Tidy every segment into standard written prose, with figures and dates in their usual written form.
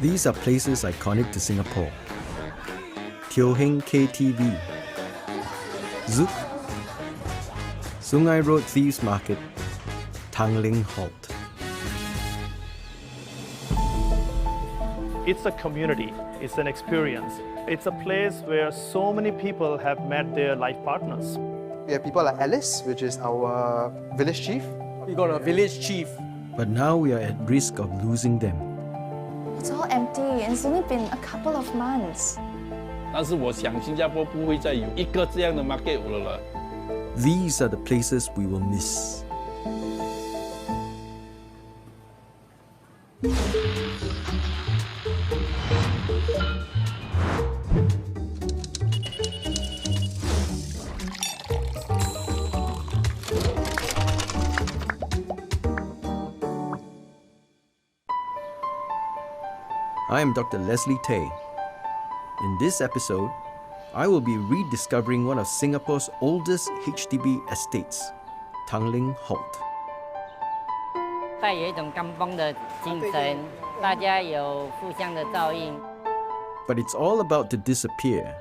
These are places iconic to Singapore. Teo Heng KTV, Zouk, Sungai Road Thieves Market, Tanglin Halt. It's a community, it's an experience. It's a place where so many people have met their life partners. We have people like Alice, which is our village chief. We got a village chief. But now we are at risk of losing them. It's all empty and it's only been a couple of months. 但是我想新加坡不会再有一个这样的 market 了。 These are the places we will miss. I am Dr. Leslie Tay. In this episode, I will be rediscovering one of Singapore's oldest HDB estates, Tanglin Halt. 带有一种甘帮的精神，大家有互相的照应。 But it's all about to disappear.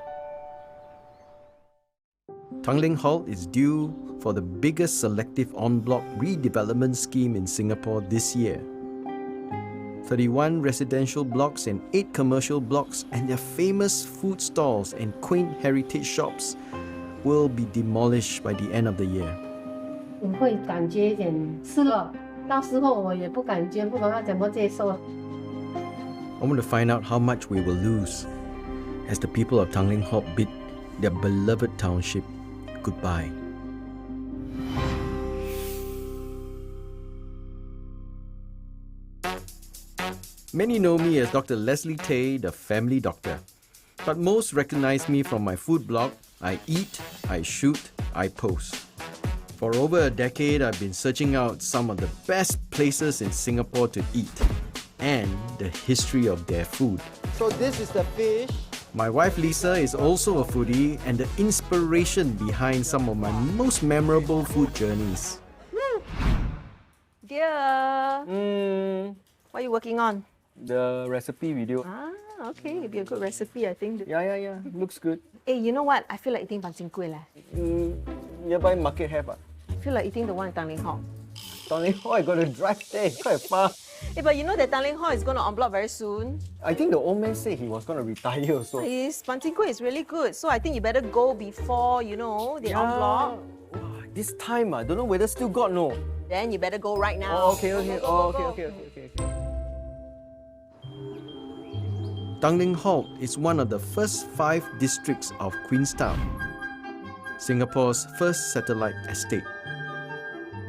Tanglin Halt is due for the biggest selective en-bloc redevelopment scheme in Singapore this year. 31 residential blocks and 8 commercial blocks and their famous food stalls and quaint heritage shops will be demolished by the end of the year. 你会感觉一点失落，到时候我也不感觉，不懂要怎么接受。 I want to find out how much we will lose as the people of Tanglin Halt bid their beloved township goodbye. Many know me as Dr. Leslie Tay, the family doctor. But most recognize me from my food blog. I eat, I shoot, I post. For over a decade, I've been searching out some of the best places in Singapore to eat and the history of their food. So this is the fish. My wife Lisa is also a foodie and the inspiration behind some of my most memorable food journeys. Dear. What are you working on? The recipe video. Ah, okay. It'll be a good recipe, I think. Yeah. Looks good. Hey, you know what? I feel like eating pancing kueh leh. Nearby market have. I feel like eating the one at Tanglin Halt. Tanglin Halt, I got to drive there. Quite far. Hey, but you know that Tanglin Halt is going to en bloc very soon. I think the old man said he was going to retire also. His pancing kueh is really good. So I think you better go before, they en bloc. This time, I don't know whether still got no. Then you better go right now. Oh, okay. Go, go, go. Okay. Tanglin Halt is one of the first 5 districts of Queenstown, Singapore's first satellite estate.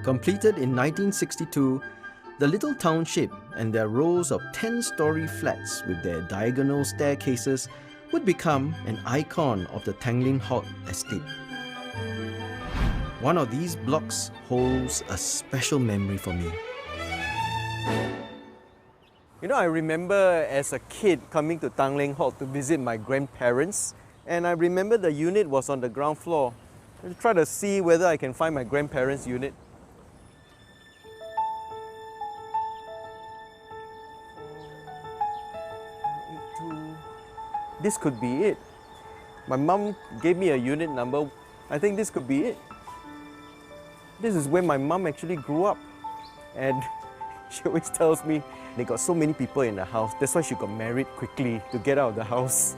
Completed in 1962, the little township and their rows of 10-story flats with their diagonal staircases would become an icon of the Tanglin Halt estate. One of these blocks holds a special memory for me. You know, I remember as a kid coming to Tanglin Halt to visit my grandparents, and I remember the unit was on the ground floor. I try to see whether I can find my grandparents' unit. This could be it. My mum gave me a unit number. I think this could be it. This is where my mum actually grew up. And she always tells me they got so many people in the house. That's why she got married quickly to get out of the house.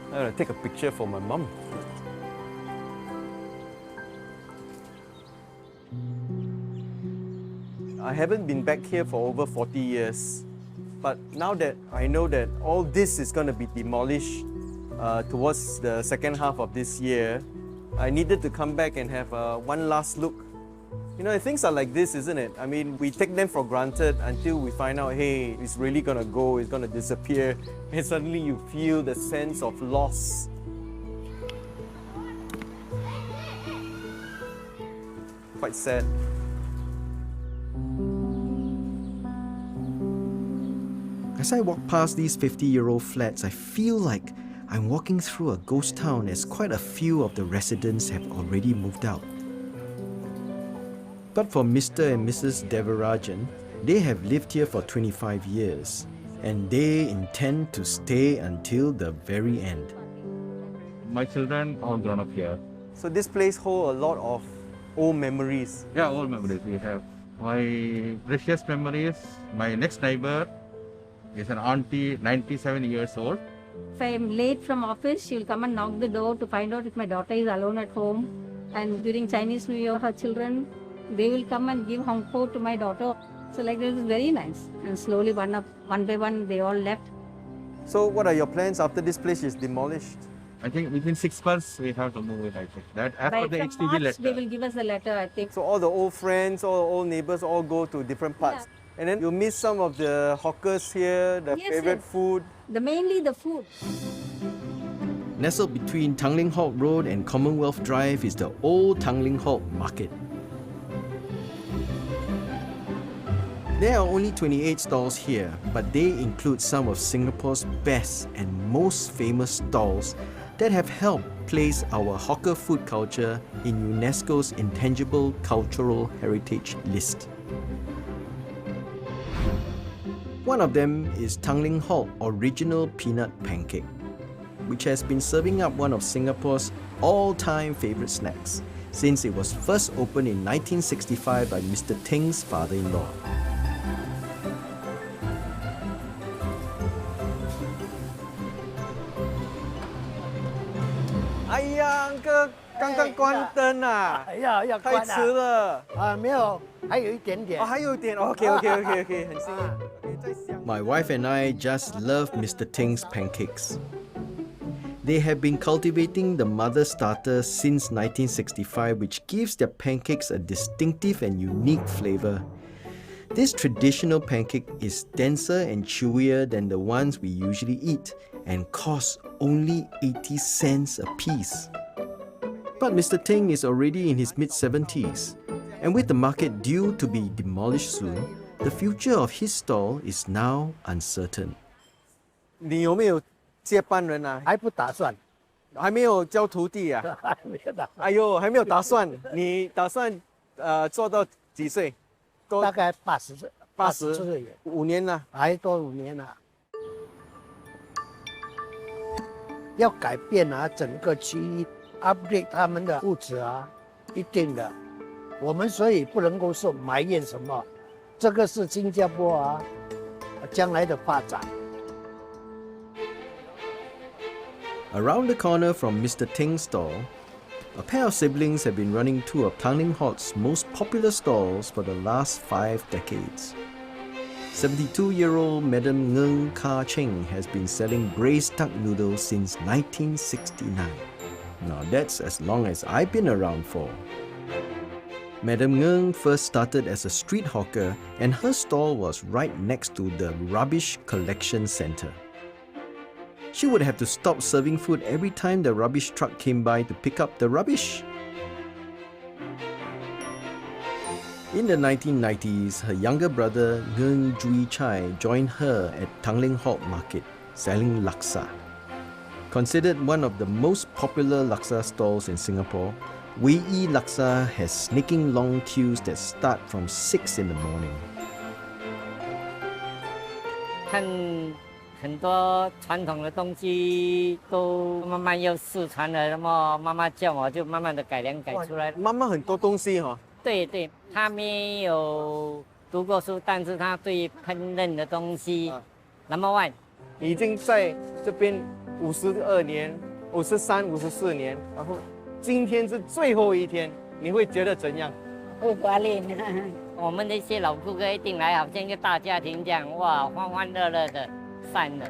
I'm gonna take a picture for my mum. I haven't been back here for over 40 years. But now that I know that all this is going to be demolished towards the second half of this year, I needed to come back and have one last look. You know, things are like this, isn't it? I mean, we take them for granted until we find out, hey, it's really going to go, it's going to disappear, and suddenly you feel the sense of loss. Quite sad. As I walk past these 50-year-old flats, I feel like I'm walking through a ghost town as quite a few of the residents have already moved out. But for Mr. and Mrs. Devarajan, they have lived here for 25 years. and they intend to stay until the very end. My children all grown up here. So this place holds a lot of old memories. Yeah, all memories we have. My precious memories, my next neighbor is an auntie, 97 years old. If I'm late from office, she'll come and knock the door to find out if my daughter is alone at home. And during Chinese New Year, her children, they will come and give hong po to my daughter. So like this is very nice. And slowly one by one, they all left. So what are your plans after this place is demolished? I think within 6 months we have to move it, I think. That as By per the from HDB March, letter. they will give us a letter, I think. So all the old friends, all the old neighbors all go to different parts. And then you miss some of the hawkers here, the Yes, favorite yes. food. Mainly the food. Nestled between Tanglin Halt Road and Commonwealth Drive is the old Tanglin Halt Market. There are only 28 stalls here, but they include some of Singapore's best and most famous stalls that have helped place our hawker food culture in UNESCO's Intangible Cultural Heritage list. One of them is Tanglin Halt Original Peanut Pancake, which has been serving up one of Singapore's all-time favorite snacks since it was first opened in 1965 by Mr. Ting's father-in-law.哎呀，哥，刚刚关灯啊！要太关了迟了。啊，没有，还有一点点。哦，还有一点。OK，很幸运。My wife and I just love Mr. Ting's pancakes. They have been cultivating the mother starter since 1965, which gives their pancakes a distinctive and unique flavor. This traditional pancake is denser and chewier than the ones we usually eat and costs only 80 cents a piece. But Mr. Ting is already in his mid-70s, and with the market due to be demolished soon, the future of his stall is now uncertain. 你有没有接班人啊？还不打算，还没有教徒弟啊？还没有打算。哎呦，还没有打算。你打算做到几岁？大概80岁，80岁5年了，还多5年了。要改变啊，整个区域 update 他们的物质啊，一定的。我们所以不能够说埋怨什么，这个是新加坡啊将来的发展。Around the corner from Mr. Ting's stall, a pair of siblings have been running two of Tanglin Halt's most popular stalls for the last 5 decades. 72-year-old Madam Ngeng Ka Cheng has been selling braised duck noodles since 1969. Now that's as long as I've been around for. Madam Ngeng first started as a street hawker and her stall was right next to the rubbish collection center. She would have to stop serving food every time the rubbish truck came by to pick up the rubbish. In the 1990s, her younger brother Ngeng Jui Chai joined her at Tanglin Halt Market, selling laksa. Considered one of the most popular laksa stalls in Singapore, Wei Yi Laksa has sneaking long queues that start from 6 in the morning. 看很多传统的东西都慢慢又失传了，那么妈妈叫我就慢慢的改良改出来了。妈妈很多东西哈。对对，他没有读过书，但是他对烹饪的东西 number one。已经在这边52年、53、54年，然后今天是最后一天，你会觉得怎样？不怀念。我们那些老顾客一定来，好像一个大家庭这样，哇，欢欢乐乐的散了。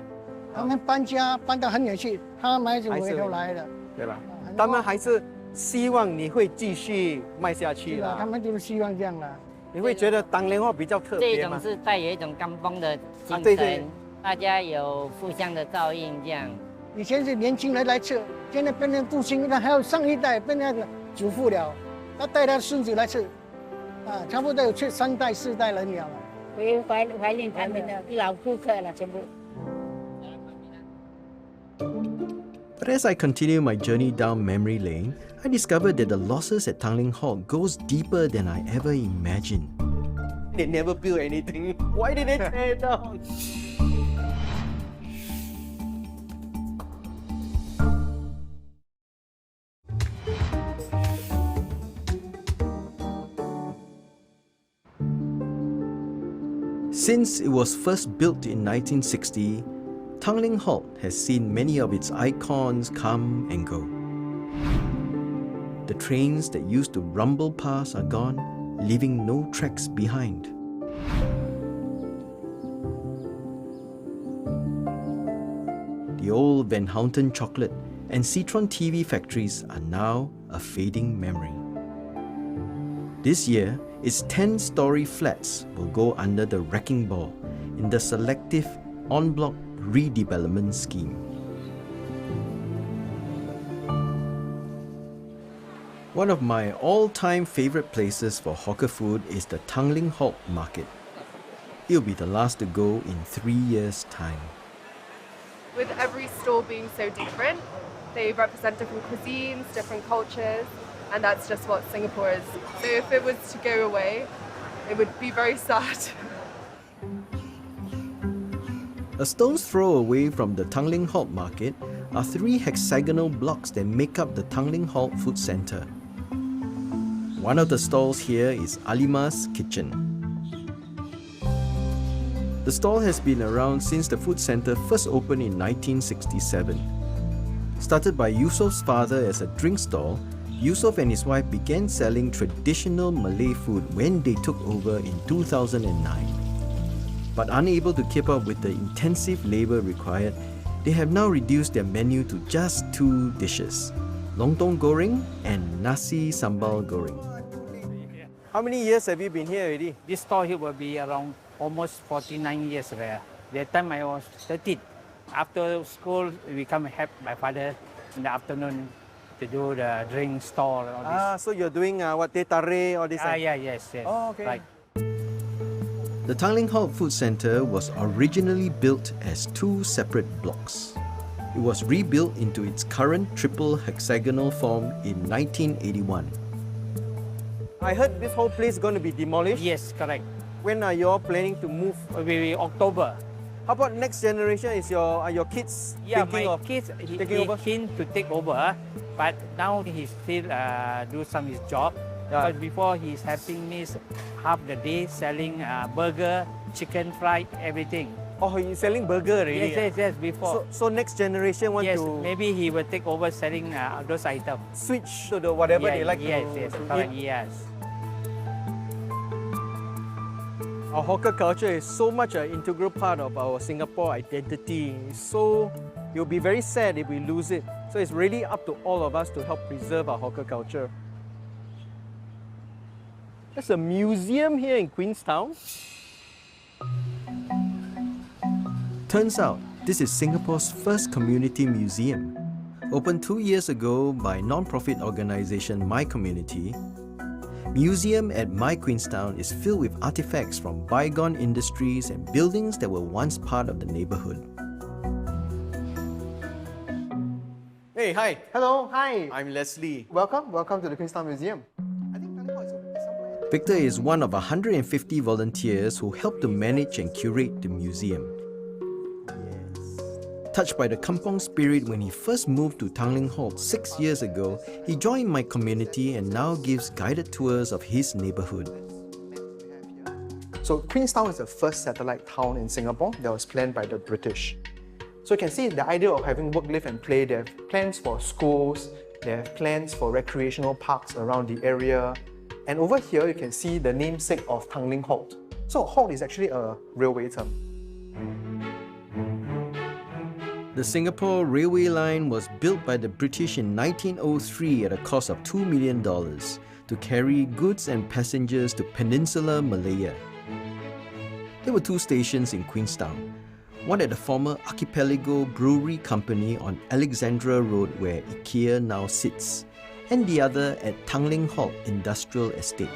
他们搬家搬到很远去，他们还是回头来的。对吧？他们还是希望你会继续卖下去啦。他们就是希望这样啦。你会觉得当年话比较特别吗？这种是带有一种刚风的精神，对对，大家有互相的照应，这样。以前是年轻人来吃，现在变成父亲，那还有上一代变成祖父了，他带他孙子来吃，啊，差不多有3代4代人了。怀念他们的老顾客了，全部。But as I continue my journey down memory lane, I discovered that the losses at Tanglin Halt goes deeper than I ever imagined. They never build anything. Why did they tear it down? Since it was first built in 1960, Tanglin Halt has seen many of its icons come and go. The trains that used to rumble past are gone, leaving no tracks behind. The old Van Houten chocolate and Citron TV factories are now a fading memory. This year, its 10-story flats will go under the wrecking ball in the selective en-bloc redevelopment scheme. One of my all-time favorite places for hawker food is the Tanglin Halt market. It'll be the last to go in 3 years' time. With every store being so different, they represent different cuisines, different cultures, and that's just what Singapore is. So if it was to go away, it would be very sad. A stone's throw away from the Tanglin Halt market are 3 hexagonal blocks that make up the Tanglin Halt Food Centre. One of the stalls here is Alima's Kitchen. The stall has been around since the food centre first opened in 1967. Started by Yusuf's father as a drink stall, Yusuf and his wife began selling traditional Malay food when they took over in 2009. But unable to keep up with the intensive labour required, they have now reduced their menu to just 2 dishes, lontong goreng and nasi sambal goreng. How many years have you been here already? This store here will be around almost 49 years there. That time I was 13. After school, we come and help my father in the afternoon to do the drink store. All this. So you're doing what, teh tarik, all this? Yes. Oh, okay. Right. The Tanglin Halt Food Centre was originally built as 2 separate blocks. It was rebuilt into its current triple hexagonal form in 1981. I heard this whole place is going to be demolished. Yes, correct. When are you all planning to move? Maybe October. How about next generation? Are your kids thinking my of kids, taking over? keen to take over, but now he still do some his job. Yeah. But before he's helping me half the day selling burger, chicken fried, everything. Oh, he's selling burger already? Yes, before. So next generation want to... maybe he will take over selling those items. Switch to the whatever they like yes, to correct, eat. yes. Our hawker culture is so much an integral part of our Singapore identity. So you'll be very sad if we lose it. So it's really up to all of us to help preserve our hawker culture. There's a museum here in Queenstown. Turns out, this is Singapore's first community museum. Opened 2 years ago by non-profit organisation My Community, Museum at My Queenstown is filled with artifacts from bygone industries and buildings that were once part of the neighbourhood. Hey, hi. Hello, hi. I'm Leslie. Welcome to the Queenstown Museum. Victor is one of 150 volunteers who help to manage and curate the museum. Touched by the kampong spirit when he first moved to Tanglin Halt 6 years ago, he joined My Community and now gives guided tours of his neighbourhood. So Queenstown is the first satellite town in Singapore that was planned by the British. So you can see the idea of having work, live and play. They have plans for schools, they have plans for recreational parks around the area. And over here you can see the namesake of Tanglin Halt. So halt is actually a railway term. The Singapore Railway line was built by the British in 1903 at a cost of $2 million to carry goods and passengers to Peninsular Malaya. There were 2 stations in Queenstown, one at the former Archipelago Brewery Company on Alexandra Road where IKEA now sits, and the other at Tanglin Halt Industrial Estate.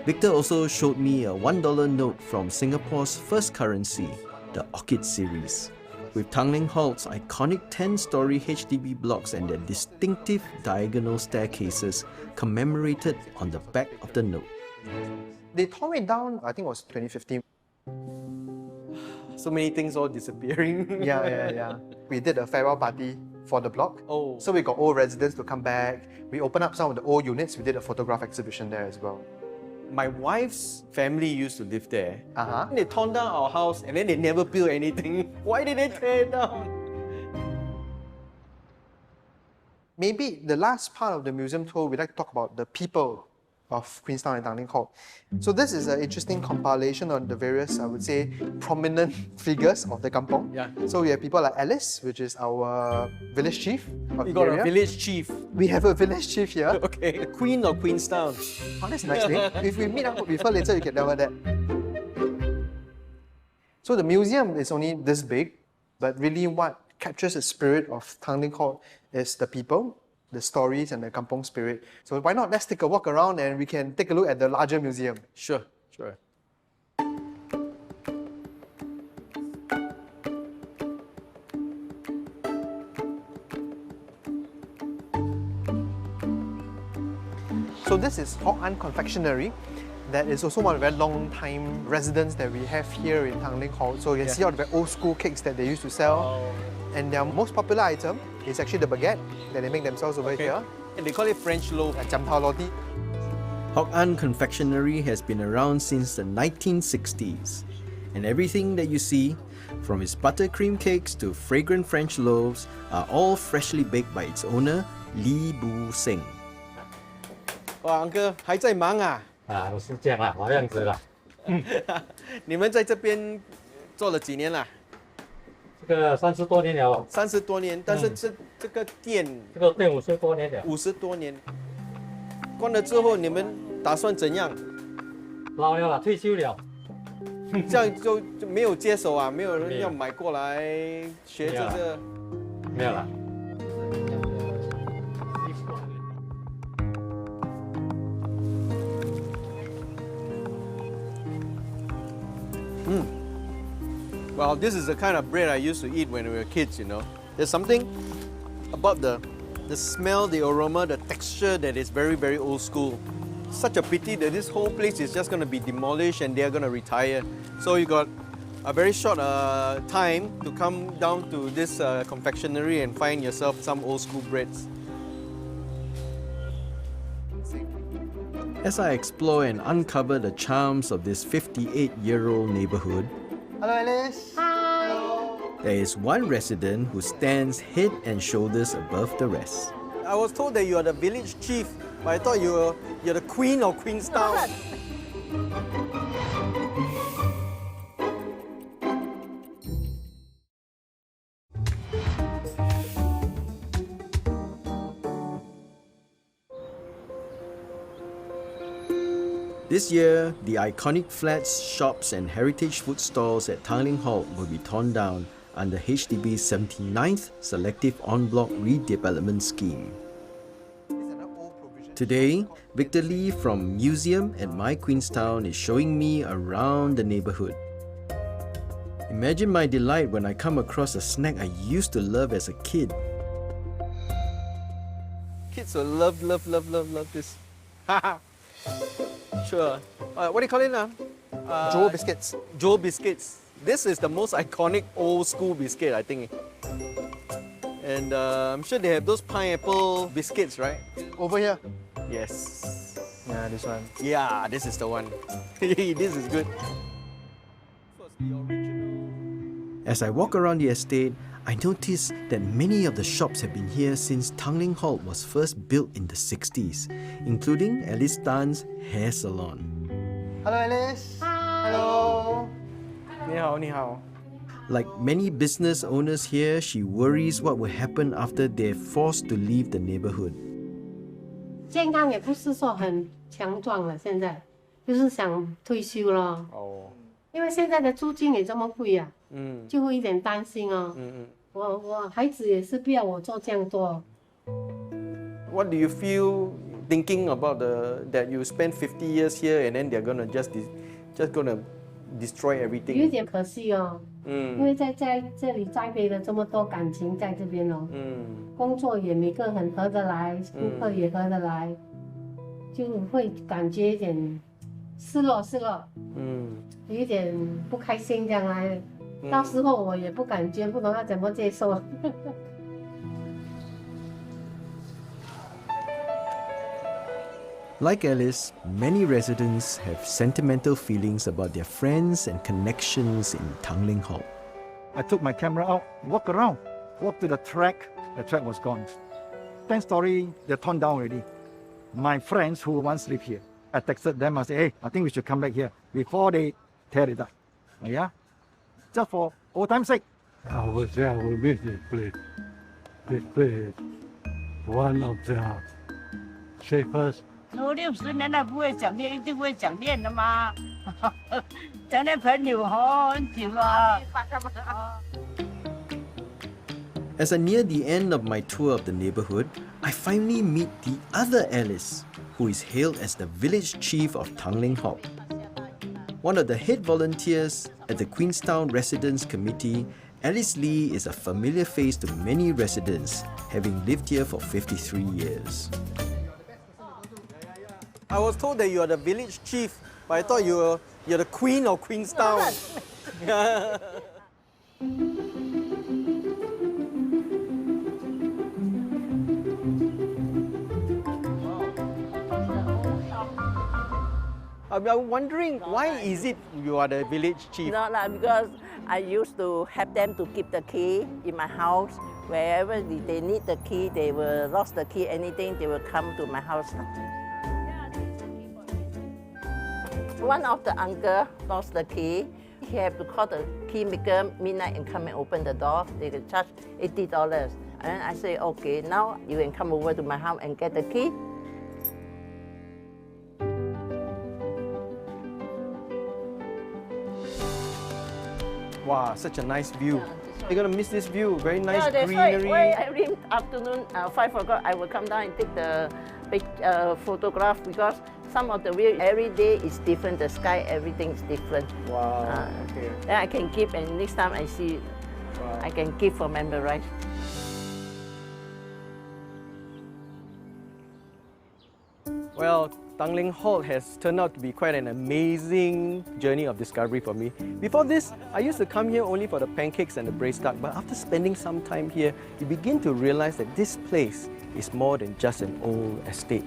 Victor also showed me a $1 note from Singapore's first currency, the Orchid series, with Tanglin Halt's iconic 10-story HDB blocks and their distinctive diagonal staircases commemorated on the back of the note. They tore it down, I think it was 2015. So many things all disappearing. Yeah. We did a farewell party for the block. Oh. So we got old residents to come back. We opened up some of the old units. We did a photograph exhibition there as well. My wife's family used to live there. Uh-huh. They torn down our house and then they never built anything. Why did they tear it down? Maybe the last part of the museum tour, we'd like to talk about the people of Queenstown and Tanglin Halt. So this is an interesting compilation on the various, I would say, prominent figures of the kampong. Yeah. So we have people like Alice, which is our village chief of We the got area. a village chief. We have a village chief here. Okay. The Queen of Queenstown. Oh, that's a nice name. If we meet up with her later, you can tell her that. So the museum is only this big, but really what captures the spirit of Tanglin Halt is the people, the stories and the kampong spirit. So why not, let's take a walk around and we can take a look at the larger museum. Sure, sure. So this is Hock An Confectionery. That is also one of the very long time residents that we have here in Tanglin Halt. So you can see all the very old school cakes that they used to sell. And their most popular item is actually the baguette that they make themselves over here. And they call it French loaf. Jam Tao Loti. Hock An Confectionery has been around since the 1960s. And everything that you see, from its buttercream cakes to fragrant French loaves, are all freshly baked by its owner, Li Bu Seng. 哇，Uncle 还在忙啊？啊，我是这样啦，好样子啦。你们在这边做了几年啦这个30多年了。30多年，但是这个店，这个店50多年了。50多年。关了之后，你们打算怎样？老了啦，退休了。这样就没有接手啊，没有人要买过来学这个。没有啦。Well, this is the kind of bread I used to eat when we were kids, you know. There's something about the smell, the aroma, the texture that is very, very old school. Such a pity that this whole place is just going to be demolished and they're going to retire. So you got a very short time to come down to this confectionery and find yourself some old school breads. As I explore and uncover the charms of this 58-year-old neighborhood, Hello, Alice. Hi. there is one resident who stands head and shoulders above the rest. I was told that you are the village chief, but I thought you're the queen of Queenstown. This year, the iconic flats, shops and heritage food stalls at Tanglin Halt will be torn down under HDB's 79th Selective En-bloc Redevelopment Scheme. Today, Victor Lee from Museum at My Queenstown is showing me around the neighborhood. Imagine my delight when I come across a snack I used to love as a kid. Kids will love this. Sure. What do you call it now? Joe biscuits. Joe biscuits. This is the most iconic old school biscuit, I think. And I'm sure they have those pineapple biscuits, right? Over here. Yes. Yeah, this one. Yeah, this is the one. This is good. As I walk around the estate, I notice that many of the shops have been here since Tanglin Halt was first built in the 60s, including Alice Tan's hair salon. Hello, Alice. Hi. Hello. 你好，你好。 Like many business owners here, she worries what will happen after they're forced to leave the neighborhood. 健康也不是说很强壮了，现在就是想退休了。哦。因为现在的租金也这么贵啊，就会一点担心哦。我孩子也是不要我做这样多。What do you feel thinking about that you spent 50 years here and then they're gonna just gonna destroy everything? 有点可惜哦。因为在这里栽培了这么多感情在这边哦。工作也每个很合得来，顾客也合得来，就会感觉一点失落。有一点不开心这样来，到时候我也不感觉，不懂要怎么接受。Like Alice, many residents have sentimental feelings about their friends and connections in Tanglin Halt. I took my camera out, walked around, walked to the track was gone. 10 story, they're torn down already. My friends who once lived here, I texted them, I said, hey, I think we should come back here before they tear it up. Yeah? Just for old time's sake. I will miss this place. This place, one of the safest. 都60年了，不会讲念，一定会讲念的嘛。讲念朋友哦，很久啊。As I near the end of my tour of the neighborhood, I finally meet the other Alice, who is hailed as the village chief of Tanglin Halt. One of the head volunteers at the Queenstown Residents Committee, Alice Lee is a familiar face to many residents, having lived here for 53 years. I was told that you are the village chief, but I thought you're the queen of Queenstown. I'm wondering, why is it you are the village chief? Not like because I used to have them to keep the key in my house. Wherever they need the key, they will lost the key, anything, they will come to my house. One of the uncle lost the key. He had to call the key maker midnight and come and open the door. They could charge $80. And I say, okay, now you can come over to my house and get the key. Wow, such a nice view. You're gonna miss this view. Very nice Yeah, that's greenery. Why every afternoon, 5 o'clock, I will come down and take the photograph because some of the view every day is different. The sky, everything is different. Wow. Okay. Then I can keep, and next time I see, I can keep for memorize. Well, Tanglin Halt has turned out to be quite an amazing journey of discovery for me. Before this, I used to come here only for the pancakes and the braised duck, but after spending some time here, you begin to realize that this place is more than just an old estate.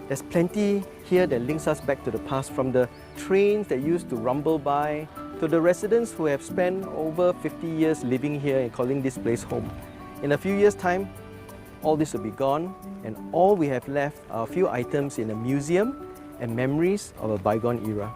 There's plenty here that links us back to the past, from the trains that used to rumble by, to the residents who have spent over 50 years living here and calling this place home. In a few years' time, all this will be gone, and all we have left are a few items in a museum and memories of a bygone era.